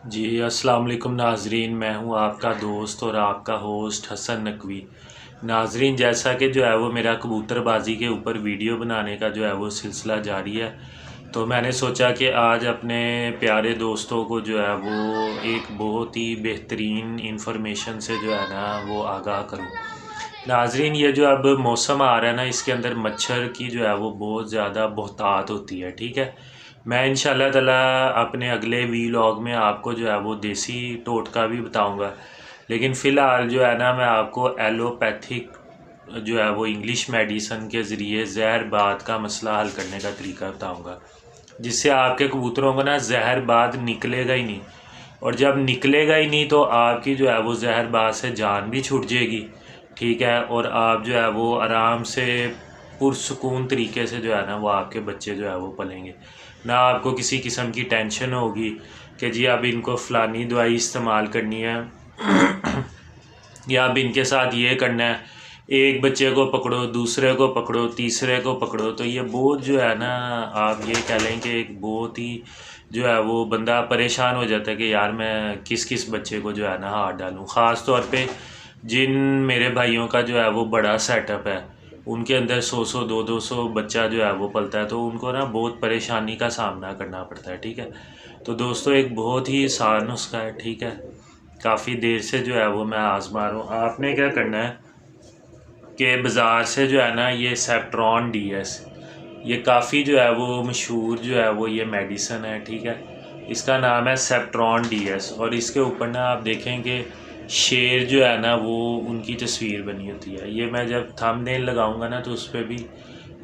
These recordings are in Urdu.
جی السلام علیکم ناظرین، میں ہوں آپ کا دوست اور آپ کا ہوسٹ حسن نقوی۔ ناظرین، جیسا کہ جو ہے وہ میرا کبوتر بازی کے اوپر ویڈیو بنانے کا جو ہے وہ سلسلہ جاری ہے، تو میں نے سوچا کہ آج اپنے پیارے دوستوں کو جو ہے وہ ایک بہت ہی بہترین انفارمیشن سے جو ہے نا وہ آگاہ کروں۔ ناظرین، یہ جو اب موسم آ رہا ہے نا، اس کے اندر مچھر کی جو ہے وہ بہت زیادہ بہتات ہوتی ہے، ٹھیک ہے۔ میں انشاءاللہ تعالیٰ اپنے اگلے ویلاگ میں آپ کو جو ہے وہ دیسی ٹوٹکا بھی بتاؤں گا، لیکن فی الحال جو ہے نا میں آپ کو ایلوپیتھک جو ہے وہ انگلش میڈیسن کے ذریعے زہر باد کا مسئلہ حل کرنے کا طریقہ بتاؤں گا، جس سے آپ کے کبوتروں کو نا زہر باد نکلے گا ہی نہیں، اور جب نکلے گا ہی نہیں تو آپ کی جو ہے وہ زہر باد سے جان بھی چھوٹ جائے گی، ٹھیک ہے، اور آپ جو ہے وہ آرام سے پرسکون طریقے سے جو ہے نا وہ آپ کے بچے جو ہے وہ پلیں گے، نہ آپ کو کسی قسم کی ٹینشن ہوگی کہ جی اب ان کو فلانی دوائی استعمال کرنی ہے یا اب ان کے ساتھ یہ کرنا ہے، ایک بچے کو پکڑو، دوسرے کو پکڑو، تیسرے کو پکڑو، تو یہ بہت جو ہے نا آپ یہ کہہ لیں کہ ایک بہت ہی جو ہے وہ بندہ پریشان ہو جاتا ہے کہ یار میں کس کس بچے کو جو ہے نا ہاتھ ڈالوں، خاص طور پہ جن میرے بھائیوں کا جو ہے وہ بڑا سیٹ اپ ہے، ان کے اندر 100 200 بچہ جو ہے وہ پلتا ہے، تو ان کو نا بہت پریشانی کا سامنا کرنا پڑتا ہے، ٹھیک ہے۔ تو دوستو ایک بہت ہی آسان نسخہ ہے، ٹھیک ہے، کافی دیر سے جو ہے وہ میں آزما رہا ہوں۔ آپ نے کیا کرنا ہے کہ بازار سے جو ہے نا یہ سیپٹرون ڈی ایس، یہ کافی جو ہے وہ مشہور جو ہے وہ یہ میڈیسن ہے، ٹھیک ہے، اس کا نام ہے سیپٹرون ڈی ایس، اور اس کے اوپر نا آپ دیکھیں کہ شیر جو ہے نا وہ ان کی تصویر بنی ہوتی ہے، یہ میں جب تھم نیل لگاؤں گا نا تو اس پہ بھی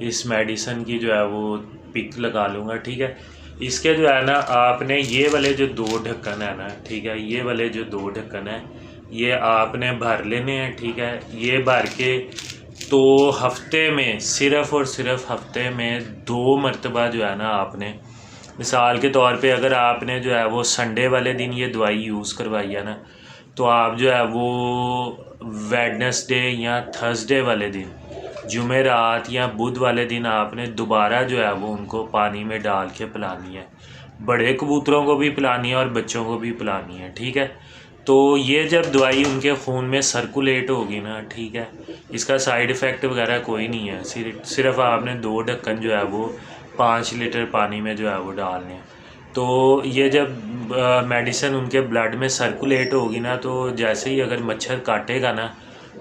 اس میڈیسن کی جو ہے وہ پک لگا لوں گا، ٹھیک ہے۔ اس کے جو ہے نا آپ نے یہ والے جو 2 ڈھکن ہیں نا، ٹھیک ہے، یہ والے جو 2 ڈھکن ہیں یہ آپ نے بھر لینے ہیں، ٹھیک ہے، یہ بھر کے تو ہفتے میں صرف اور صرف ہفتے میں 2 مرتبہ جو ہے نا آپ نے، مثال کے طور پہ اگر آپ نے جو ہے وہ سنڈے والے دن یہ دوائی یوز کروائی ہے نا، تو آپ جو ہے وہ ویڈنسڈے یا تھرسڈے والے دن، جمعرات یا بدھ والے دن آپ نے دوبارہ جو ہے وہ ان کو پانی میں ڈال کے پلانی ہے، بڑے کبوتروں کو بھی پلانی ہے اور بچوں کو بھی پلانی ہے، ٹھیک ہے۔ تو یہ جب دوائی ان کے خون میں سرکولیٹ ہوگی نا، ٹھیک ہے، اس کا سائیڈ ایفیکٹ وغیرہ کوئی نہیں ہے، صرف آپ نے 2 ڈھکن جو ہے وہ 5 لیٹر پانی میں جو ہے وہ ڈالنے ہیں، تو یہ جب میڈیسن ان کے بلڈ میں سرکولیٹ ہوگی نا، تو جیسے ہی اگر مچھر کاٹے گا نا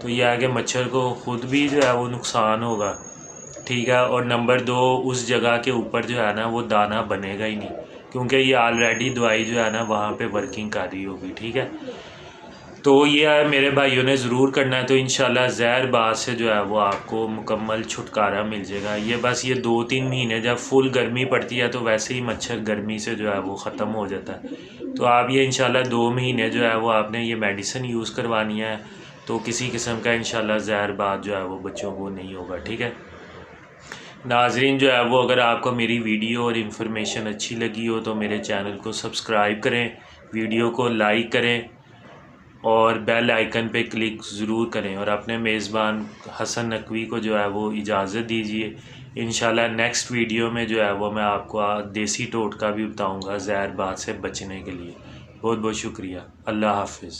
تو یہ ہے کہ مچھر کو خود بھی جو ہے وہ نقصان ہوگا، ٹھیک ہے، اور نمبر 2 اس جگہ کے اوپر جو ہے نا وہ دانہ بنے گا ہی نہیں، کیونکہ یہ آلریڈی دوائی جو ہے نا وہاں پہ ورکنگ کر رہی ہوگی، ٹھیک ہے۔ تو یہ میرے بھائیوں نے ضرور کرنا ہے، تو انشاءاللہ زہر باز سے جو ہے وہ آپ کو مکمل چھٹکارا مل جائے گا۔ یہ بس یہ 2-3 مہینے جب فل گرمی پڑتی ہے تو ویسے ہی مچھر گرمی سے جو ہے وہ ختم ہو جاتا ہے، تو آپ یہ انشاءاللہ 2 مہینے جو ہے وہ آپ نے یہ میڈیسن یوز کروانی ہے، تو کسی قسم کا انشاءاللہ زہر باز جو ہے وہ بچوں کو نہیں ہوگا، ٹھیک ہے۔ ناظرین جو ہے وہ اگر آپ کو میری ویڈیو اور انفارمیشن اچھی لگی ہو تو میرے چینل کو سبسکرائب کریں، ویڈیو کو لائک کریں اور بیل آئیکن پہ کلک ضرور کریں، اور اپنے میزبان حسن نقوی کو جو ہے وہ اجازت دیجیے۔ انشاءاللہ نیکسٹ ویڈیو میں جو ہے وہ میں آپ کو دیسی ٹوٹکا بھی بتاؤں گا زہر باد سے بچنے کے لیے۔ بہت بہت شکریہ، اللہ حافظ۔